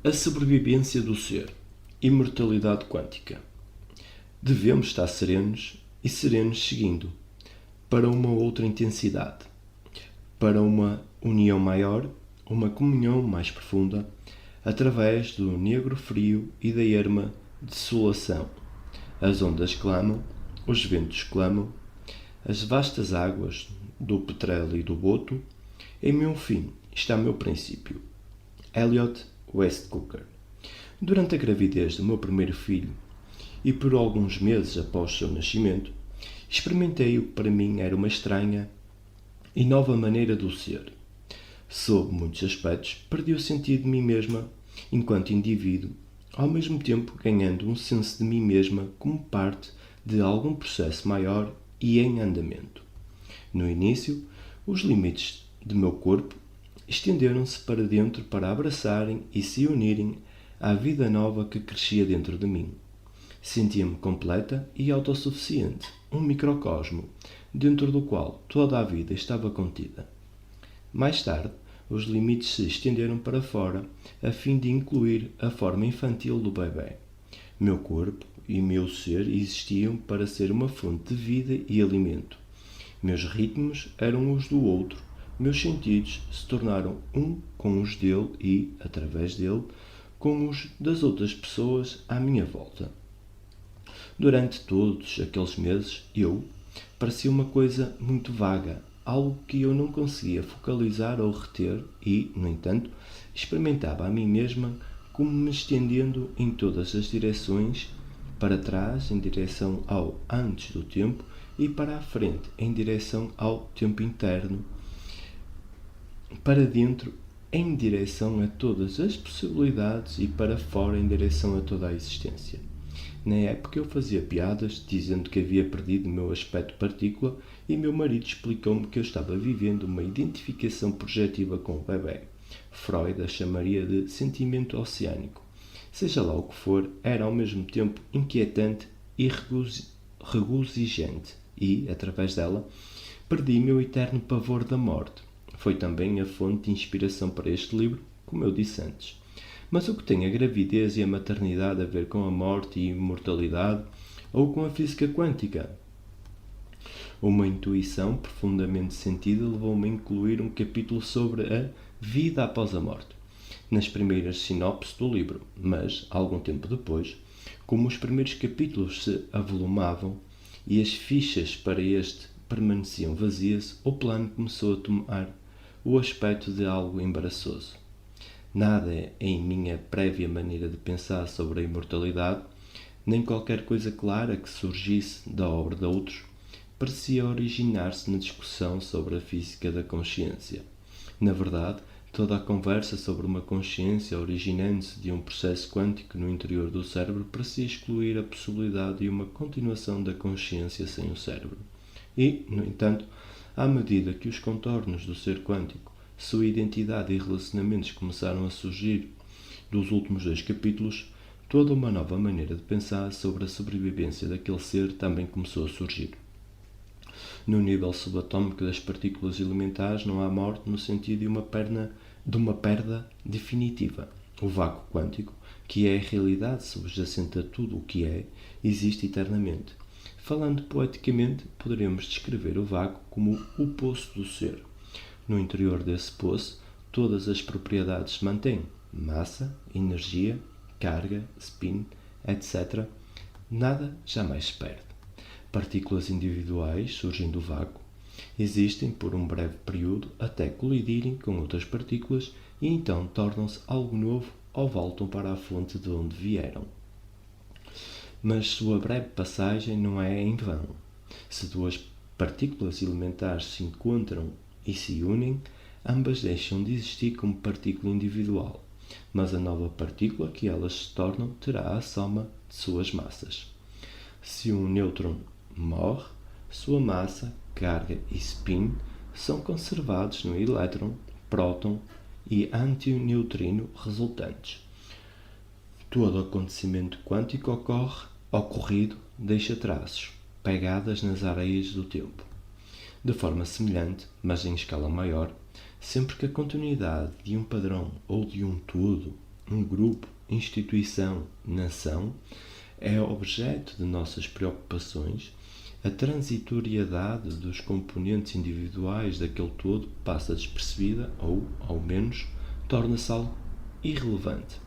A sobrevivência do ser. Imortalidade quântica. Devemos estar serenos e serenos seguindo para uma outra intensidade, para uma união maior, uma comunhão mais profunda, através do negro frio e da erma desolação. As ondas clamam, os ventos clamam, as vastas águas do petróleo e do boto. Em meu fim está meu princípio. Elliot West Cooker. Durante a gravidez do meu primeiro filho e por alguns meses após seu nascimento, experimentei o que para mim era uma estranha e nova maneira de o ser. Sob muitos aspectos, perdi o sentido de mim mesma enquanto indivíduo, ao mesmo tempo ganhando um senso de mim mesma como parte de algum processo maior e em andamento. No início, os limites de meu corpo estenderam-se para dentro para abraçarem e se unirem à vida nova que crescia dentro de mim. Sentia-me completa e autossuficiente, um microcosmo, dentro do qual toda a vida estava contida. Mais tarde, os limites se estenderam para fora, a fim de incluir a forma infantil do bebê. Meu corpo e meu ser existiam para ser uma fonte de vida e alimento. Meus ritmos eram os do outro, meus sentidos se tornaram um com os dele e, através dele, com os das outras pessoas à minha volta. Durante todos aqueles meses, eu parecia uma coisa muito vaga, algo que eu não conseguia focalizar ou reter e, no entanto, experimentava a mim mesma como me estendendo em todas as direções, para trás em direção ao antes do tempo e para a frente em direção ao tempo interno, para dentro em direção a todas as possibilidades e para fora em direção a toda a existência. Na época eu fazia piadas dizendo que havia perdido o meu aspecto partícula e meu marido explicou-me que eu estava vivendo uma identificação projetiva com o bebê. Freud a chamaria de sentimento oceânico. Seja lá o que for, era ao mesmo tempo inquietante e regozijante e, através dela, perdi meu eterno pavor da morte. Foi também a fonte de inspiração para este livro, como eu disse antes. Mas o que tem a gravidez e a maternidade a ver com a morte e a imortalidade ou com a física quântica? Uma intuição profundamente sentida levou-me a incluir um capítulo sobre a vida após a morte, nas primeiras sinopses do livro, mas, algum tempo depois, como os primeiros capítulos se avolumavam e as fichas para este permaneciam vazias, o plano começou a tomar o aspecto de algo embaraçoso. Nada em minha prévia maneira de pensar sobre a imortalidade, nem qualquer coisa clara que surgisse da obra de outros, parecia originar-se na discussão sobre a física da consciência. Na verdade, toda a conversa sobre uma consciência originando-se de um processo quântico no interior do cérebro parecia excluir a possibilidade de uma continuação da consciência sem o cérebro. E, no entanto, à medida que os contornos do ser quântico, sua identidade e relacionamentos começaram a surgir dos últimos 2 capítulos, toda uma nova maneira de pensar sobre a sobrevivência daquele ser também começou a surgir. No nível subatômico das partículas elementares não há morte no sentido de uma perda definitiva. O vácuo quântico, que é a realidade subjacente a tudo o que é, existe eternamente. Falando poeticamente, poderemos descrever o vácuo como o poço do ser. No interior desse poço, todas as propriedades se mantêm: massa, energia, carga, spin, etc. Nada jamais se perde. Partículas individuais surgem do vácuo, existem por um breve período até colidirem com outras partículas e então tornam-se algo novo ou voltam para a fonte de onde vieram. Mas sua breve passagem não é em vão. Se 2 partículas elementares se encontram e se unem, ambas deixam de existir como partícula individual, mas a nova partícula que elas se tornam terá a soma de suas massas. Se um nêutron morre, sua massa, carga e spin são conservados no elétron, próton e antineutrino resultantes. Todo acontecimento quântico ocorrido deixa traços, pegadas nas areias do tempo. De forma semelhante, mas em escala maior, sempre que a continuidade de um padrão ou de um todo um grupo, instituição, nação, é objeto de nossas preocupações, a transitoriedade dos componentes individuais daquele todo passa despercebida ou, ao menos, torna-se algo irrelevante.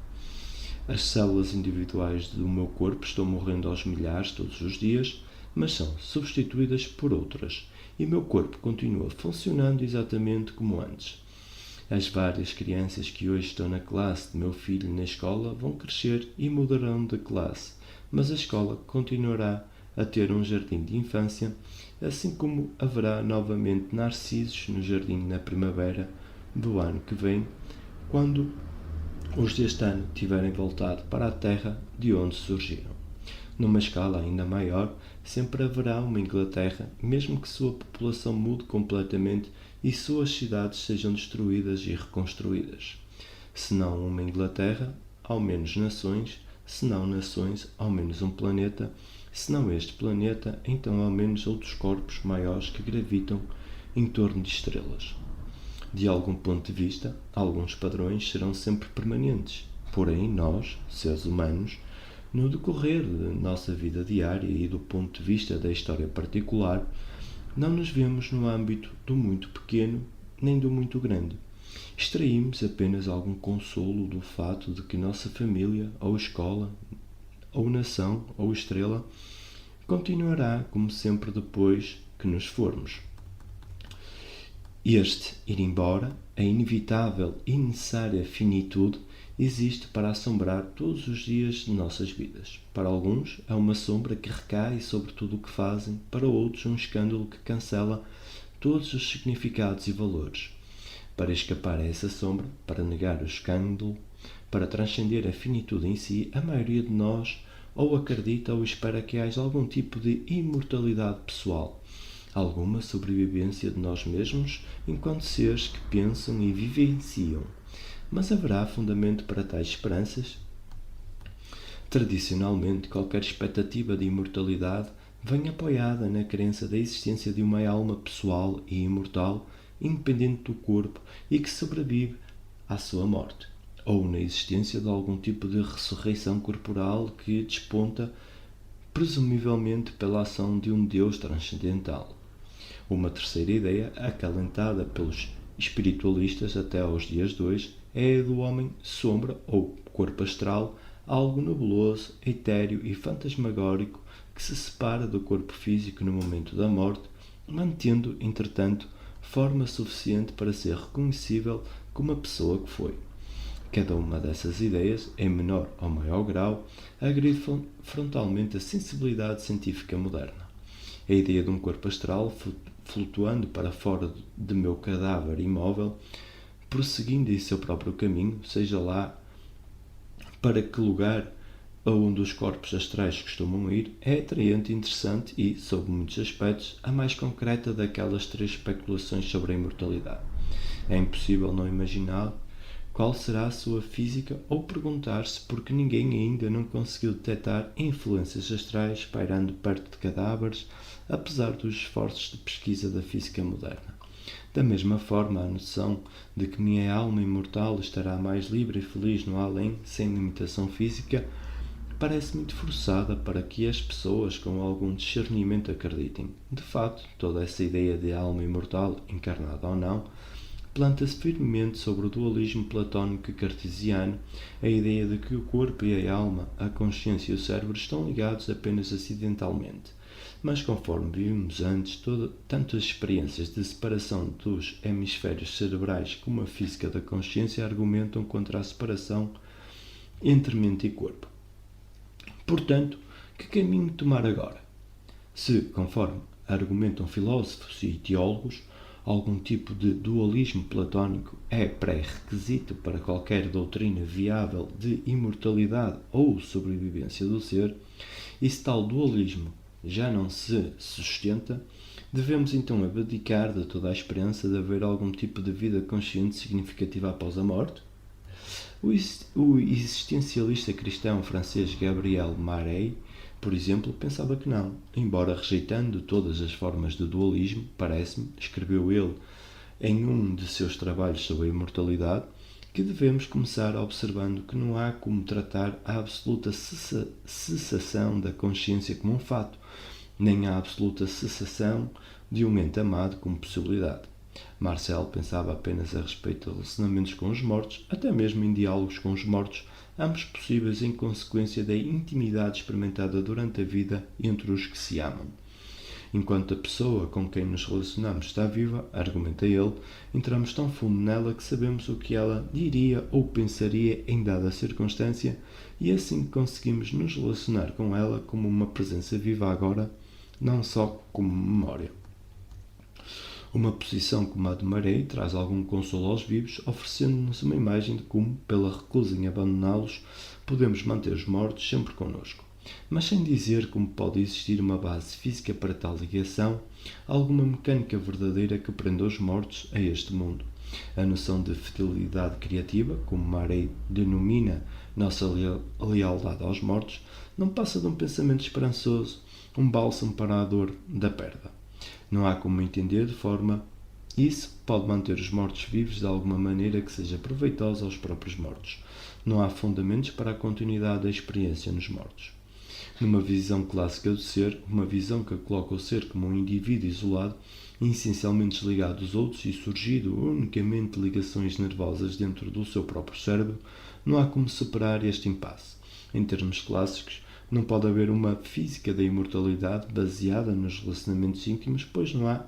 As células individuais do meu corpo estão morrendo aos milhares todos os dias, mas são substituídas por outras, e meu corpo continua funcionando exatamente como antes. As várias crianças que hoje estão na classe de meu filho na escola vão crescer e mudarão de classe, mas a escola continuará a ter um jardim de infância, assim como haverá novamente narcisos no jardim na primavera do ano que vem, quando os deste ano tiverem voltado para a terra de onde surgiram. Numa escala ainda maior, sempre haverá uma Inglaterra, mesmo que sua população mude completamente e suas cidades sejam destruídas e reconstruídas. Se não uma Inglaterra, ao menos nações; se não nações, ao menos um planeta; se não este planeta, então ao menos outros corpos maiores que gravitam em torno de estrelas. De algum ponto de vista, alguns padrões serão sempre permanentes. Porém, nós, seres humanos, no decorrer da nossa vida diária e do ponto de vista da história particular, não nos vemos no âmbito do muito pequeno nem do muito grande. Extraímos apenas algum consolo do fato de que nossa família, ou escola, ou nação, ou estrela, continuará como sempre depois que nos formos. Este ir embora, a inevitável e necessária finitude, existe para assombrar todos os dias de nossas vidas. Para alguns é uma sombra que recai sobre tudo o que fazem, para outros um escândalo que cancela todos os significados e valores. Para escapar a essa sombra, para negar o escândalo, para transcender a finitude em si, a maioria de nós ou acredita ou espera que haja algum tipo de imortalidade pessoal, alguma sobrevivência de nós mesmos enquanto seres que pensam e vivenciam. Mas haverá fundamento para tais esperanças? Tradicionalmente, qualquer expectativa de imortalidade vem apoiada na crença da existência de uma alma pessoal e imortal, independente do corpo e que sobrevive à sua morte, ou na existência de algum tipo de ressurreição corporal que desponta presumivelmente pela ação de um Deus transcendental. Uma terceira ideia, acalentada pelos espiritualistas até aos dias de hoje, é a do homem sombra ou corpo astral, algo nebuloso, etéreo e fantasmagórico que se separa do corpo físico no momento da morte, mantendo, entretanto, forma suficiente para ser reconhecível como a pessoa que foi. Cada uma dessas ideias, em menor ou maior grau, agride frontalmente a sensibilidade científica moderna. A ideia de um corpo astral flutuando para fora de meu cadáver imóvel, prosseguindo em seu próprio caminho, seja lá para que lugar aonde os corpos astrais costumam ir, é atraente e interessante e, sob muitos aspectos, a mais concreta daquelas três especulações sobre a imortalidade. É impossível não imaginar qual será a sua física ou perguntar-se por que ninguém ainda não conseguiu detectar influências astrais pairando perto de cadáveres, apesar dos esforços de pesquisa da física moderna. Da mesma forma, a noção de que minha alma imortal estará mais livre e feliz no além, sem limitação física, parece muito forçada para que as pessoas com algum discernimento acreditem. De fato, toda essa ideia de alma imortal, encarnada ou não, planta-se firmemente sobre o dualismo platónico e cartesiano, a ideia de que o corpo e a alma, a consciência e o cérebro estão ligados apenas acidentalmente. Mas conforme vimos antes, tanto as experiências de separação dos hemisférios cerebrais como a física da consciência argumentam contra a separação entre mente e corpo. Portanto, que caminho tomar agora? Se, conforme argumentam filósofos e teólogos, algum tipo de dualismo platónico é pré-requisito para qualquer doutrina viável de imortalidade ou sobrevivência do ser, e se tal dualismo já não se sustenta, devemos então abdicar de toda a esperança de haver algum tipo de vida consciente significativa após a morte? O existencialista cristão francês Gabriel Marey, por exemplo, pensava que não, embora rejeitando todas as formas de dualismo, parece-me, escreveu ele em um de seus trabalhos sobre a imortalidade, que devemos começar observando que não há como tratar a absoluta cessação da consciência como um fato, nem a absoluta cessação de um ente amado como possibilidade. Marcel pensava apenas a respeito de relacionamentos com os mortos, até mesmo em diálogos com os mortos, ambos possíveis em consequência da intimidade experimentada durante a vida entre os que se amam. Enquanto a pessoa com quem nos relacionamos está viva, argumenta ele, entramos tão fundo nela que sabemos o que ela diria ou pensaria em dada circunstância e assim conseguimos nos relacionar com ela como uma presença viva agora, não só como memória. Uma posição como a de Maré traz algum consolo aos vivos, oferecendo-nos uma imagem de como, pela recusa em abandoná-los, podemos manter os mortos sempre connosco. Mas sem dizer como pode existir uma base física para tal ligação, alguma mecânica verdadeira que prenda os mortos a este mundo. A noção de fidelidade criativa, como Maré denomina nossa lealdade aos mortos, não passa de um pensamento esperançoso, um bálsamo para a dor da perda. Não há como entender de forma isso pode manter os mortos vivos de alguma maneira que seja proveitosa aos próprios mortos. Não há fundamentos para a continuidade da experiência nos mortos. Numa visão clássica do ser, uma visão que coloca o ser como um indivíduo isolado, essencialmente desligado dos outros e surgido unicamente de ligações nervosas dentro do seu próprio cérebro, não há como superar este impasse. Em termos clássicos, não pode haver uma física da imortalidade baseada nos relacionamentos íntimos, pois não há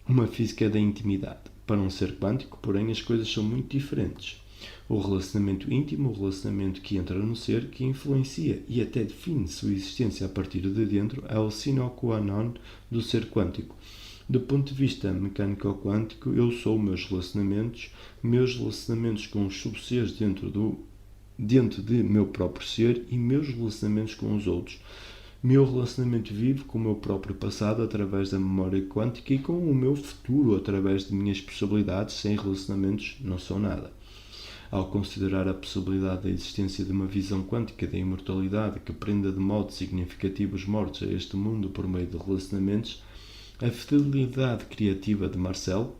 uma física da intimidade. Para um ser quântico, porém, as coisas são muito diferentes. O relacionamento íntimo, o relacionamento que entra no ser, que influencia e até define sua existência a partir de dentro, é o sine qua non do ser quântico. Do ponto de vista mecânico-quântico, eu sou meus relacionamentos com os subseres dentro de meu próprio ser e meus relacionamentos com os outros. Meu relacionamento vivo com o meu próprio passado através da memória quântica e com o meu futuro através de minhas possibilidades. Sem relacionamentos não sou nada. Ao considerar a possibilidade da existência de uma visão quântica da imortalidade que prenda de modo significativo os mortos a este mundo por meio de relacionamentos, a fidelidade criativa de Marcel,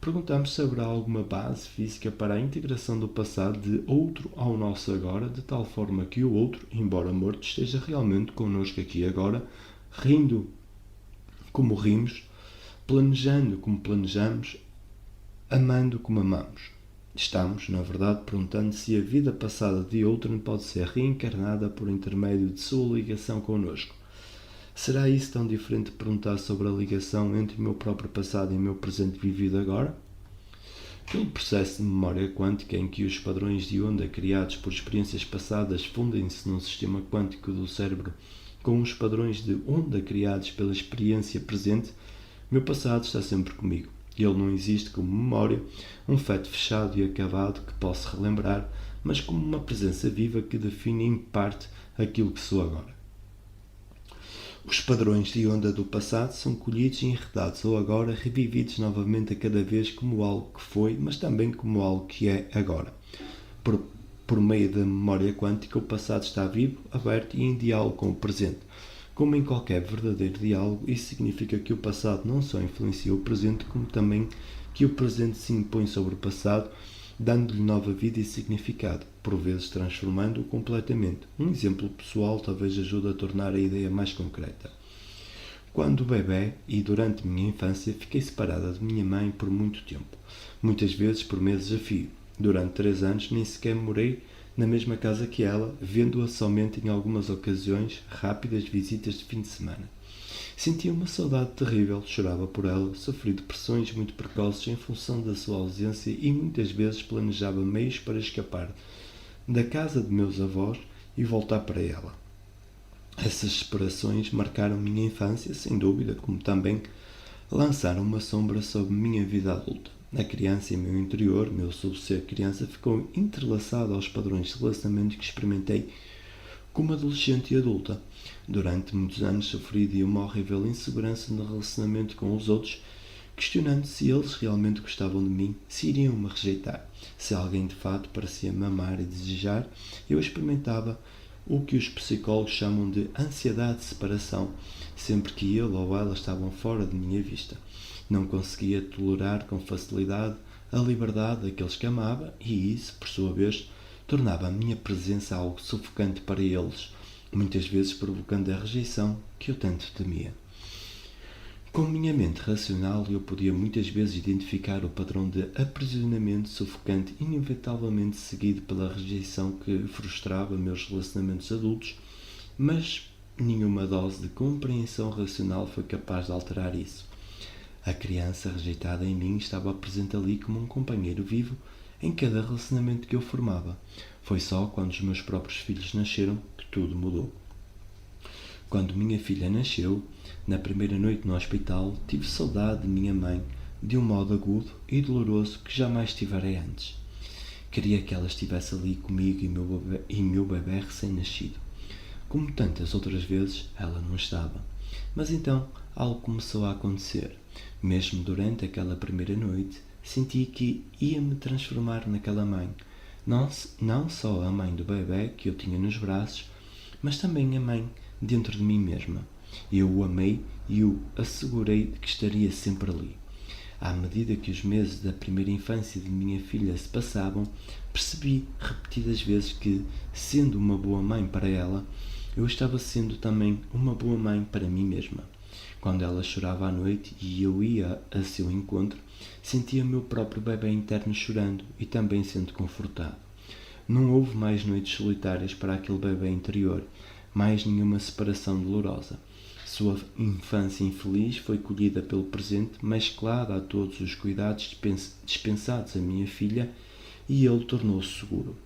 perguntamos se haverá alguma base física para a integração do passado de outro ao nosso agora, de tal forma que o outro, embora morto, esteja realmente connosco aqui e agora, rindo como rimos, planejando como planejamos, amando como amamos. Estamos, na verdade, perguntando se a vida passada de outrem pode ser reencarnada por intermédio de sua ligação connosco. Será isso tão diferente de perguntar sobre a ligação entre o meu próprio passado e o meu presente vivido agora? Pelo processo de memória quântica em que os padrões de onda criados por experiências passadas fundem-se num sistema quântico do cérebro com os padrões de onda criados pela experiência presente, meu passado está sempre comigo. Ele não existe como memória, um feto fechado e acabado que posso relembrar, mas como uma presença viva que define em parte aquilo que sou agora. Os padrões de onda do passado são colhidos e enredados ou agora revividos novamente a cada vez como algo que foi, mas também como algo que é agora. Por meio da memória quântica, o passado está vivo, aberto e em diálogo com o presente. Como em qualquer verdadeiro diálogo, isso significa que o passado não só influencia o presente, como também que o presente se impõe sobre o passado, dando-lhe nova vida e significado, por vezes transformando-o completamente. Um exemplo pessoal talvez ajude a tornar a ideia mais concreta. Quando bebê e durante minha infância, fiquei separada de minha mãe por muito tempo, muitas vezes por meses a fio. Durante 3 anos nem sequer morei na mesma casa que ela, vendo-a somente em algumas ocasiões, rápidas visitas de fim de semana. Sentia uma saudade terrível, chorava por ela, sofri depressões muito precoces em função da sua ausência e muitas vezes planejava meios para escapar da casa de meus avós e voltar para ela. Essas separações marcaram minha infância, sem dúvida, como também lançaram uma sombra sobre minha vida adulta. A criança em meu interior, meu subser criança, ficou entrelaçado aos padrões de relacionamento que experimentei como adolescente e adulta. Durante muitos anos sofri de uma horrível insegurança no relacionamento com os outros, questionando se eles realmente gostavam de mim, se iriam me rejeitar. Se alguém de fato parecia me amar e desejar, eu experimentava o que os psicólogos chamam de ansiedade de separação, sempre que ele ou ela estavam fora de minha vista. Não conseguia tolerar com facilidade a liberdade daqueles que amava e isso, por sua vez, tornava a minha presença algo sufocante para eles, muitas vezes provocando a rejeição que eu tanto temia. Com minha mente racional, eu podia muitas vezes identificar o padrão de aprisionamento sufocante inevitavelmente seguido pela rejeição que frustrava meus relacionamentos adultos, mas nenhuma dose de compreensão racional foi capaz de alterar isso. A criança rejeitada em mim estava presente ali como um companheiro vivo em cada relacionamento que eu formava. Foi só quando os meus próprios filhos nasceram que tudo mudou. Quando minha filha nasceu, na primeira noite no hospital, tive saudade de minha mãe de um modo agudo e doloroso que jamais tivera antes. Queria que ela estivesse ali comigo e meu bebê recém-nascido. Como tantas outras vezes, ela não estava. Mas então, algo começou a acontecer. Mesmo durante aquela primeira noite, senti que ia-me transformar naquela mãe. Não só a mãe do bebê que eu tinha nos braços, mas também a mãe dentro de mim mesma. Eu o amei e o assegurei de que estaria sempre ali. À medida que os meses da primeira infância de minha filha se passavam, percebi repetidas vezes que, sendo uma boa mãe para ela, eu estava sendo também uma boa mãe para mim mesma. Quando ela chorava à noite e eu ia a seu encontro, sentia meu próprio bebê interno chorando e também sendo confortado. Não houve mais noites solitárias para aquele bebê interior, mais nenhuma separação dolorosa. Sua infância infeliz foi colhida pelo presente, mesclada a todos os cuidados dispensados à minha filha, e ele tornou-se seguro.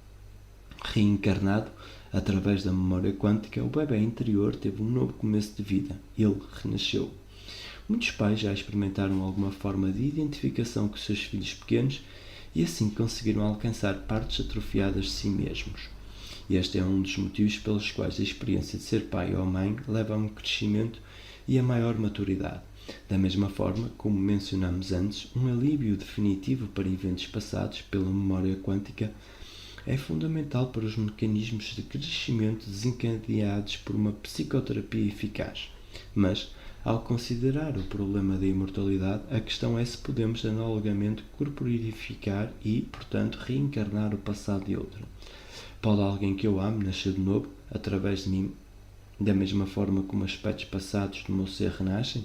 Reencarnado, através da memória quântica, o bebê interior teve um novo começo de vida. Ele renasceu. Muitos pais já experimentaram alguma forma de identificação com os seus filhos pequenos e assim conseguiram alcançar partes atrofiadas de si mesmos. Este é um dos motivos pelos quais a experiência de ser pai ou mãe leva a um crescimento e a maior maturidade. Da mesma forma, como mencionamos antes, um alívio definitivo para eventos passados pela memória quântica é fundamental para os mecanismos de crescimento desencadeados por uma psicoterapia eficaz. Mas, ao considerar o problema da imortalidade, a questão é se podemos analogamente corporificar e, portanto, reencarnar o passado de outro. Pode alguém que eu ame nascer de novo, através de mim, da mesma forma como aspectos passados do meu ser renascem?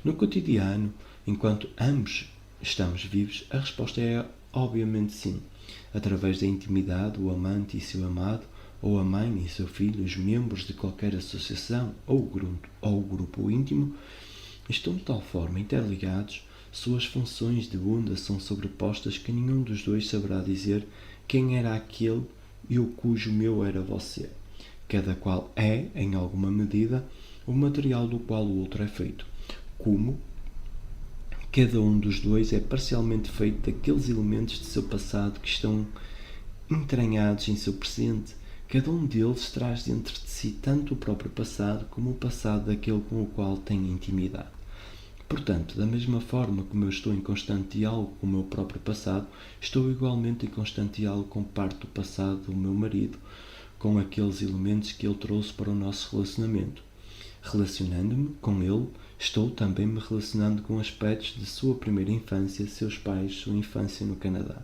No cotidiano, enquanto ambos estamos vivos, a resposta é obviamente sim. Através da intimidade, o amante e seu amado, ou a mãe e seu filho, os membros de qualquer associação ou grupo íntimo, estão de tal forma interligados, suas funções de onda são sobrepostas que nenhum dos dois saberá dizer quem era aquele e o cujo meu era você. Cada qual é, em alguma medida, o material do qual o outro é feito. Como cada um dos dois é parcialmente feito daqueles elementos de seu passado que estão entranhados em seu presente. Cada um deles traz dentro de si tanto o próprio passado como o passado daquele com o qual tem intimidade. Portanto, da mesma forma como eu estou em constante diálogo com o meu próprio passado, estou igualmente em constante diálogo com parte do passado do meu marido, com aqueles elementos que ele trouxe para o nosso relacionamento. Relacionando-me com ele, estou também me relacionando com aspectos de sua primeira infância, seus pais, sua infância no Canadá.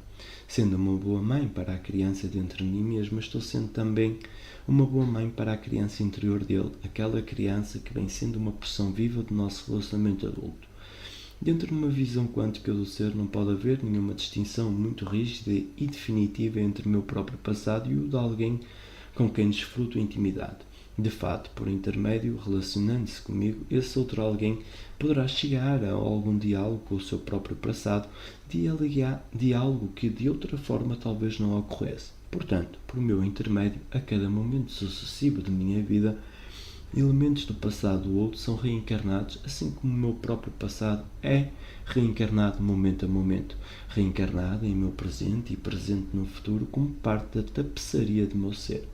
Sendo uma boa mãe para a criança dentro de mim mesma, estou sendo também uma boa mãe para a criança interior dele, aquela criança que vem sendo uma porção viva do nosso relacionamento adulto. Dentro de uma visão quântica do ser não pode haver nenhuma distinção muito rígida e definitiva entre o meu próprio passado e o de alguém com quem desfruto intimidade. De fato, por intermédio, relacionando-se comigo, esse outro alguém poderá chegar a algum diálogo com o seu próprio passado, diálogo que de outra forma talvez não ocorresse. Portanto, por meu intermédio, a cada momento sucessivo de minha vida, elementos do passado do outro são reencarnados, assim como o meu próprio passado é reencarnado momento a momento, reencarnado em meu presente e presente no futuro como parte da tapeçaria do meu ser.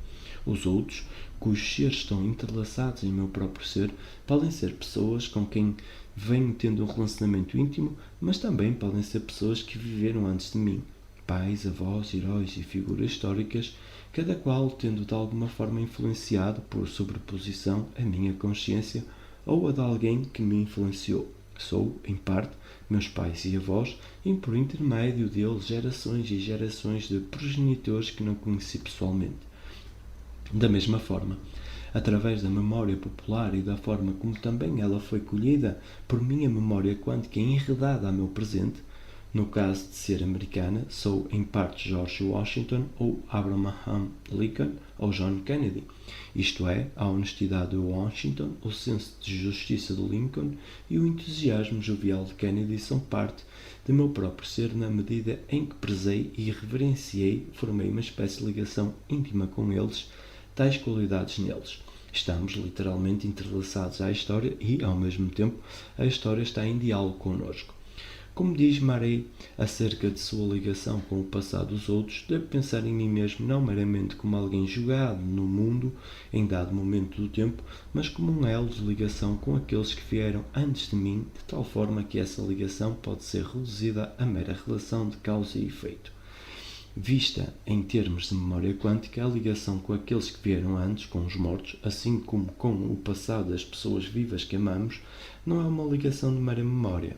Os outros, cujos seres estão entrelaçados em meu próprio ser, podem ser pessoas com quem venho tendo um relacionamento íntimo, mas também podem ser pessoas que viveram antes de mim, pais, avós, heróis e figuras históricas, cada qual tendo de alguma forma influenciado por sobreposição a minha consciência ou a de alguém que me influenciou. Sou, em parte, meus pais e avós, e por intermédio deles gerações e gerações de progenitores que não conheci pessoalmente. Da mesma forma, através da memória popular e da forma como também ela foi colhida por minha memória quântica enredada a meu presente, no caso de ser americana, sou em parte George Washington ou Abraham Lincoln ou John Kennedy. Isto é, a honestidade de Washington, o senso de justiça de Lincoln e o entusiasmo jovial de Kennedy são parte de meu próprio ser na medida em que prezei e reverenciei, formei uma espécie de ligação íntima com eles, tais qualidades neles. Estamos literalmente entrelaçados à história e, ao mesmo tempo, a história está em diálogo connosco. Como diz Marey acerca de sua ligação com o passado dos outros, devo pensar em mim mesmo não meramente como alguém jogado no mundo em dado momento do tempo, mas como um elo de ligação com aqueles que vieram antes de mim, de tal forma que essa ligação pode ser reduzida a mera relação de causa e efeito. Vista em termos de memória quântica, a ligação com aqueles que vieram antes, com os mortos, assim como com o passado das pessoas vivas que amamos, não é uma ligação de mera memória.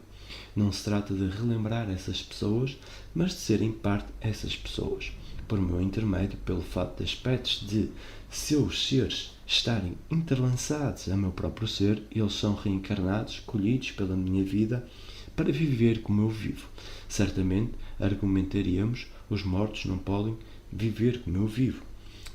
Não se trata de relembrar essas pessoas, mas de ser em parte essas pessoas, por meu intermédio, pelo fato de aspectos de seus seres estarem entrelaçados a meu próprio ser, eles são reencarnados, colhidos pela minha vida, para viver como eu vivo. Certamente, argumentaríamos, os mortos não podem viver como eu vivo.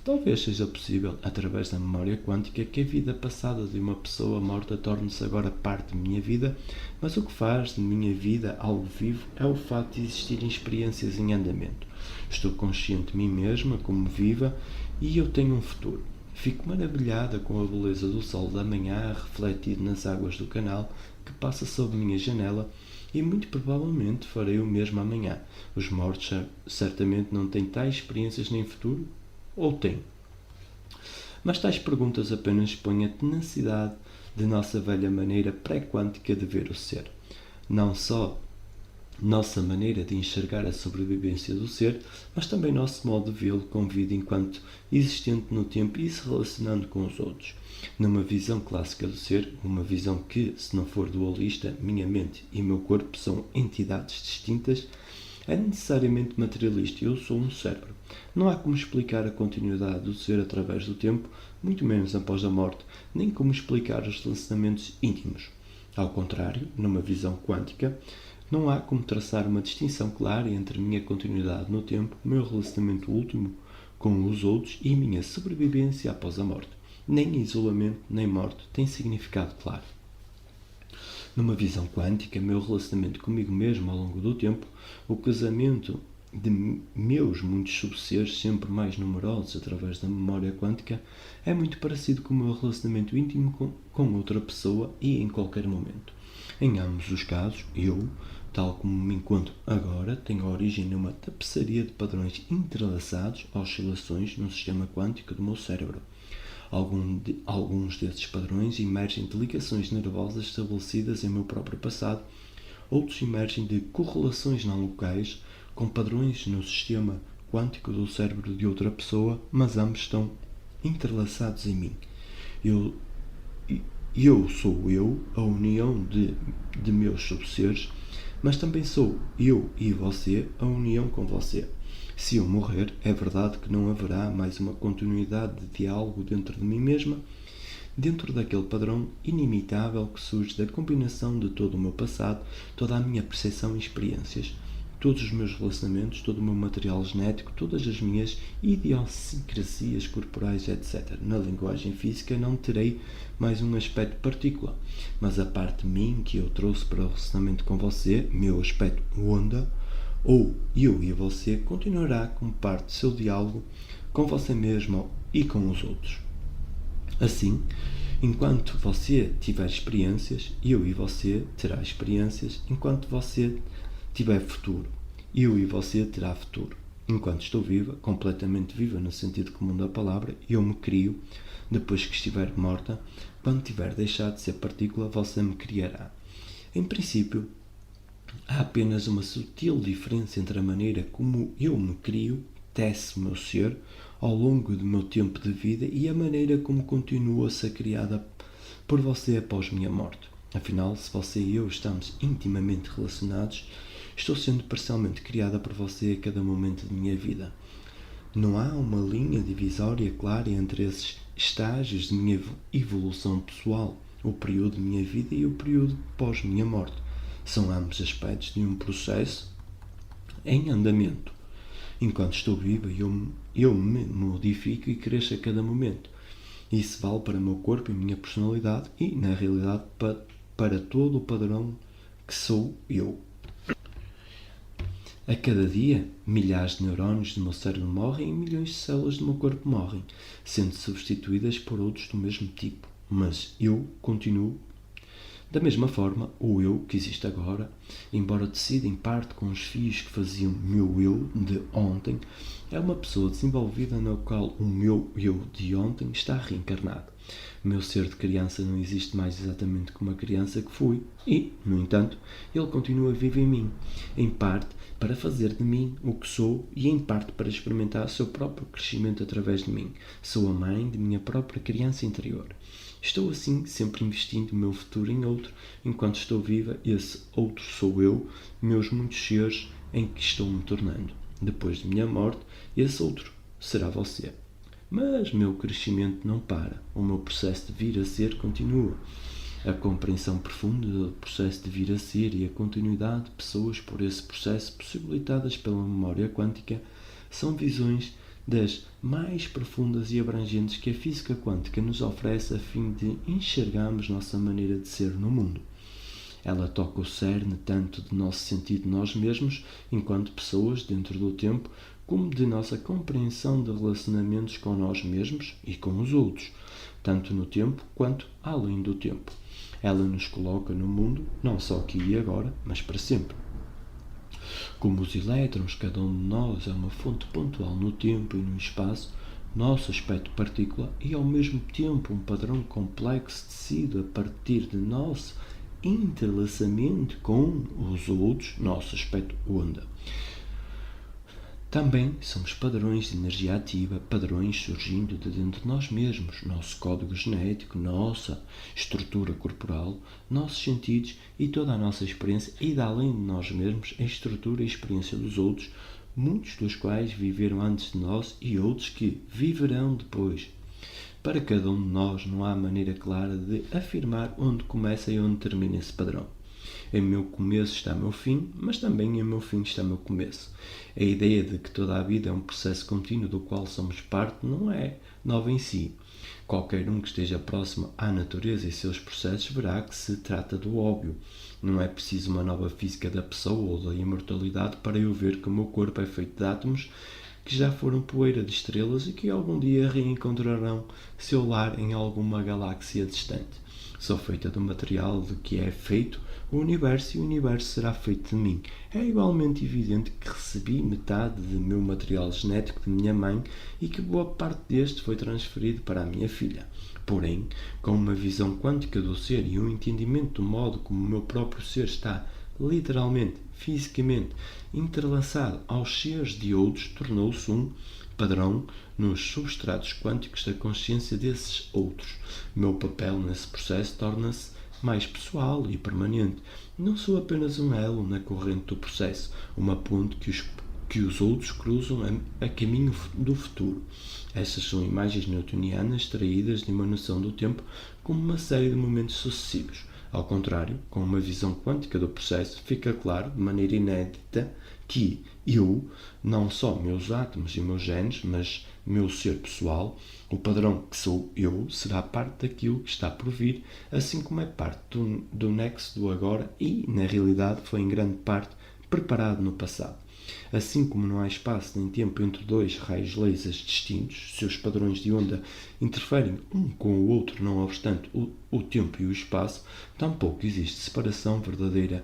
Talvez seja possível, através da memória quântica, que a vida passada de uma pessoa morta torne-se agora parte de minha vida, mas o que faz de minha vida algo vivo é o facto de existirem experiências em andamento. Estou consciente de mim mesma como viva e eu tenho um futuro. Fico maravilhada com a beleza do sol da manhã refletido nas águas do canal que passa sob minha janela e muito provavelmente farei o mesmo amanhã. Os mortos certamente não têm tais experiências nem futuro, ou têm? Mas tais perguntas apenas expõem a tenacidade de nossa velha maneira pré-quântica de ver o ser. Não só nossa maneira de enxergar a sobrevivência do ser, mas também nosso modo de vê-lo com vida enquanto existente no tempo e se relacionando com os outros. Numa visão clássica do ser, uma visão que, se não for dualista, minha mente e meu corpo são entidades distintas, é necessariamente materialista. Eu sou um cérebro. Não há como explicar a continuidade do ser através do tempo, muito menos após a morte, nem como explicar os relacionamentos íntimos. Ao contrário, numa visão quântica, não há como traçar uma distinção clara entre minha continuidade no tempo, meu relacionamento último com os outros e minha sobrevivência após a morte. Nem isolamento, nem morte têm significado claro. Numa visão quântica, meu relacionamento comigo mesmo ao longo do tempo, o casamento de meus muitos subseres, sempre mais numerosos através da memória quântica, é muito parecido com o meu relacionamento íntimo com outra pessoa e em qualquer momento. Em ambos os casos, eu, tal como me encontro agora, tenho origem numa tapeçaria de padrões entrelaçados, oscilações no sistema quântico do meu cérebro. Alguns desses padrões emergem de ligações nervosas estabelecidas em meu próprio passado, outros emergem de correlações não locais com padrões no sistema quântico do cérebro de outra pessoa, mas ambos estão entrelaçados em mim. Eu sou eu, a união de meus subseres, mas também sou eu e você, a união com você. Se eu morrer, é verdade que não haverá mais uma continuidade de diálogo dentro de mim mesma, dentro daquele padrão inimitável que surge da combinação de todo o meu passado, toda a minha percepção e experiências, todos os meus relacionamentos, todo o meu material genético, todas as minhas idiosincrasias corporais, etc. Na linguagem física não terei mais um aspecto partícula, mas a parte de mim que eu trouxe para o relacionamento com você, meu aspecto onda, ou eu e você, continuará como parte do seu diálogo com você mesmo e com os outros. Assim, enquanto você tiver experiências, eu e você terá experiências. Enquanto você tiver futuro, eu e você terá futuro. Enquanto estou viva, completamente viva no sentido comum da palavra, eu me crio. Depois que estiver morta, quando tiver deixado de ser partícula, você me criará. Em princípio, há apenas uma sutil diferença entre a maneira como eu me crio, tece o meu ser, ao longo do meu tempo de vida e a maneira como continua a ser criada por você após minha morte. Afinal, se você e eu estamos intimamente relacionados, estou sendo parcialmente criada por você a cada momento de minha vida. Não há uma linha divisória clara entre esses estágios de minha evolução pessoal, o período de minha vida e o período pós minha morte. São ambos aspectos de um processo em andamento. Enquanto estou viva, eu me modifico e cresço a cada momento. Isso vale para o meu corpo e minha personalidade e, na realidade, para todo o padrão que sou eu. A cada dia, milhares de neurônios do meu cérebro morrem e milhões de células do meu corpo morrem, sendo substituídas por outros do mesmo tipo. Mas eu continuo. Da mesma forma, o eu que existe agora, embora decida em parte com os fios que faziam meu eu de ontem, é uma pessoa desenvolvida na qual o meu eu de ontem está reencarnado. O meu ser de criança não existe mais exatamente como a criança que fui e, no entanto, ele continua vivo em mim, em parte para fazer de mim o que sou e em parte para experimentar o seu próprio crescimento através de mim. Sou a mãe de minha própria criança interior. Estou assim sempre investindo o meu futuro em outro, enquanto estou viva, esse outro sou eu, meus muitos seres em que estou me tornando. Depois de minha morte, esse outro será você. Mas meu crescimento não para, o meu processo de vir a ser continua. A compreensão profunda do processo de vir a ser e a continuidade de pessoas por esse processo possibilitadas pela memória quântica são visões das mais profundas e abrangentes que a física quântica nos oferece a fim de enxergarmos nossa maneira de ser no mundo. Ela toca o cerne tanto do nosso sentido de nós mesmos, enquanto pessoas dentro do tempo, como de nossa compreensão de relacionamentos com nós mesmos e com os outros, tanto no tempo quanto além do tempo. Ela nos coloca no mundo, não só aqui e agora, mas para sempre. Como os elétrons, cada um de nós é uma fonte pontual no tempo e no espaço, nosso aspecto particular e ao mesmo tempo um padrão complexo tecido a partir de nosso entrelaçamento com os outros, nosso aspecto onda. Também somos padrões de energia ativa, padrões surgindo de dentro de nós mesmos, nosso código genético, nossa estrutura corporal, nossos sentidos e toda a nossa experiência e de além de nós mesmos, a estrutura e a experiência dos outros, muitos dos quais viveram antes de nós e outros que viverão depois. Para cada um de nós não há maneira clara de afirmar onde começa e onde termina esse padrão. Em meu começo está meu fim, mas também em meu fim está meu começo. A ideia de que toda a vida é um processo contínuo do qual somos parte não é nova em si. Qualquer um que esteja próximo à natureza e seus processos verá que se trata do óbvio. Não é preciso uma nova física da pessoa ou da imortalidade para eu ver que o meu corpo é feito de átomos que já foram poeira de estrelas e que algum dia reencontrarão seu lar em alguma galáxia distante. Sou feita do material de que é feito o universo e o universo será feito de mim. É igualmente evidente que recebi metade do meu material genético de minha mãe e que boa parte deste foi transferido para a minha filha. Porém, com uma visão quântica do ser e um entendimento do modo como o meu próprio ser está literalmente, fisicamente, entrelaçado aos seres de outros, tornou-se um padrão nos substratos quânticos da consciência desses outros. O meu papel nesse processo torna-se mais pessoal e permanente. Não sou apenas um elo na corrente do processo, uma ponte que os outros cruzam a caminho do futuro. Estas são imagens newtonianas extraídas de uma noção do tempo como uma série de momentos sucessivos. Ao contrário, com uma visão quântica do processo, fica claro, de maneira inédita, que eu, não só meus átomos e meus genes, mas meu ser pessoal, o padrão que sou eu, será parte daquilo que está por vir, assim como é parte do nexo do agora e, na realidade, foi em grande parte preparado no passado. Assim como não há espaço nem tempo entre dois raios lasers distintos, seus padrões de onda interferem um com o outro, não obstante o tempo e o espaço, tampouco existe separação verdadeira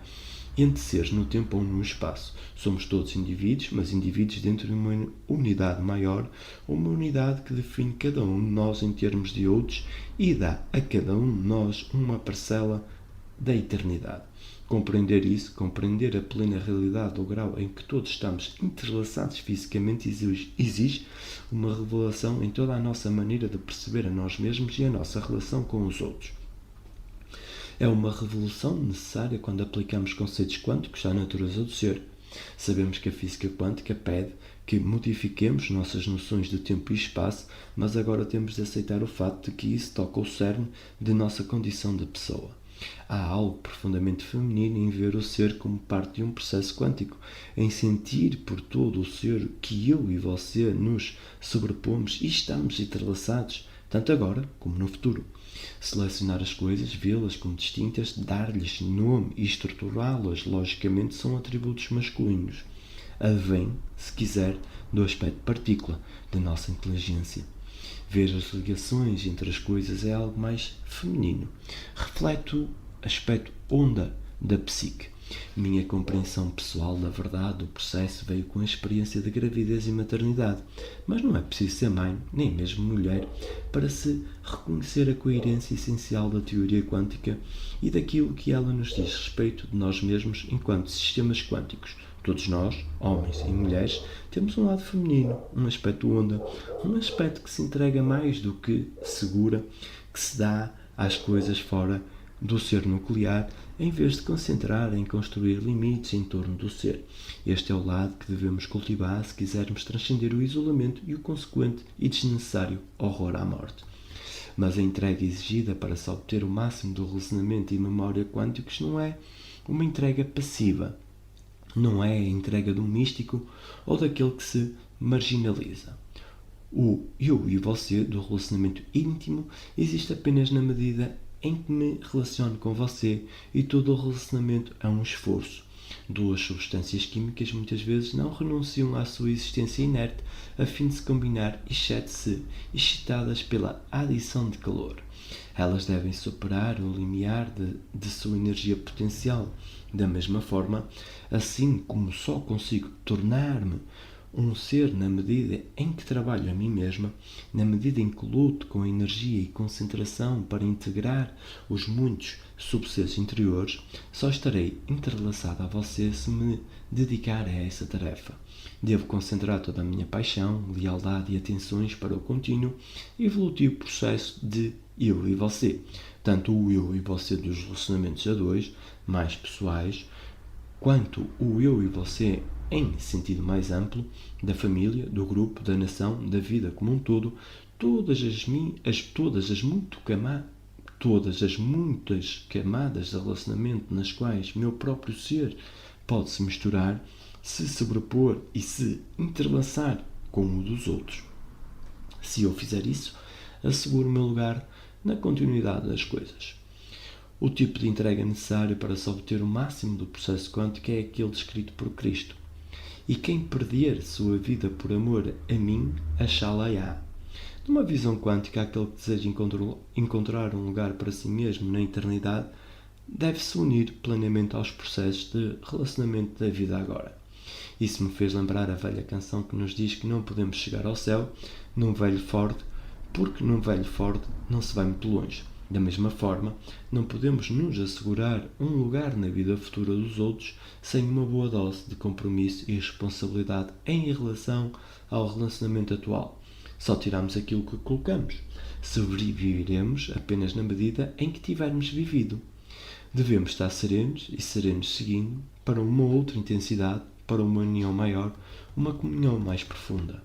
entre seres no tempo ou no espaço. Somos todos indivíduos, mas indivíduos dentro de uma unidade maior, uma unidade que define cada um de nós em termos de outros e dá a cada um de nós uma parcela da eternidade. Compreender isso, compreender a plena realidade do grau em que todos estamos entrelaçados fisicamente exige uma revelação em toda a nossa maneira de perceber a nós mesmos e a nossa relação com os outros. É uma revolução necessária quando aplicamos conceitos quânticos à natureza do ser. Sabemos que a física quântica pede que modifiquemos nossas noções de tempo e espaço, mas agora temos de aceitar o facto de que isso toca o cerne de nossa condição de pessoa. Há algo profundamente feminino em ver o ser como parte de um processo quântico, em sentir por todo o ser que eu e você nos sobrepomos e estamos entrelaçados, tanto agora como no futuro. Selecionar as coisas, vê-las como distintas, dar-lhes nome e estruturá-las logicamente são atributos masculinos. Advém, se quiser, do aspecto partícula da nossa inteligência. Ver as ligações entre as coisas é algo mais feminino. Reflete o aspecto onda da psique. Minha compreensão pessoal da verdade do processo veio com a experiência de gravidez e maternidade, mas não é preciso ser mãe, nem mesmo mulher, para se reconhecer a coerência essencial da teoria quântica e daquilo que ela nos diz respeito de nós mesmos enquanto sistemas quânticos. Todos nós, homens e mulheres, temos um lado feminino, um aspecto onda, um aspecto que se entrega mais do que segura, que se dá às coisas fora do ser nuclear, em vez de concentrar em construir limites em torno do ser. Este é o lado que devemos cultivar se quisermos transcender o isolamento e o consequente e desnecessário horror à morte. Mas a entrega exigida para se obter o máximo do relacionamento e memória quânticos não é uma entrega passiva. Não é a entrega do místico ou daquele que se marginaliza. O eu e você do relacionamento íntimo existe apenas na medida em que me relaciono com você e todo o relacionamento é um esforço. Duas substâncias químicas muitas vezes não renunciam à sua existência inerte a fim de se combinar, exceto se excitadas pela adição de calor. Elas devem superar o limiar de sua energia potencial. Da mesma forma, assim como só consigo tornar-me um ser na medida em que trabalho a mim mesma, na medida em que luto com energia e concentração para integrar os muitos subseres interiores, só estarei entrelaçado a você se me dedicar a essa tarefa. Devo concentrar toda a minha paixão, lealdade e atenções para o contínuo e evolutivo processo de eu e você, tanto o eu e você dos relacionamentos a dois, mais pessoais, quanto o eu e você em sentido mais amplo, da família, do grupo, da nação, da vida como um todo, todas as muitas camadas de relacionamento nas quais meu próprio ser pode se misturar, se sobrepor e se entrelaçar com o dos outros. Se eu fizer isso, asseguro o meu lugar na continuidade das coisas. O tipo de entrega necessário para se obter o máximo do processo quântico é aquele descrito por Cristo. E quem perder sua vida por amor a mim, achá-la-á. Numa visão quântica, aquele que deseja encontrar um lugar para si mesmo na eternidade deve-se unir plenamente aos processos de relacionamento da vida agora. Isso me fez lembrar a velha canção que nos diz que não podemos chegar ao céu num velho Ford, porque num velho Ford não se vai muito longe. Da mesma forma, não podemos nos assegurar um lugar na vida futura dos outros sem uma boa dose de compromisso e responsabilidade em relação ao relacionamento atual. Só tiramos aquilo que colocamos. Sobreviveremos apenas na medida em que tivermos vivido. Devemos estar serenos e serenos seguindo para uma outra intensidade, para uma união maior, uma comunhão mais profunda.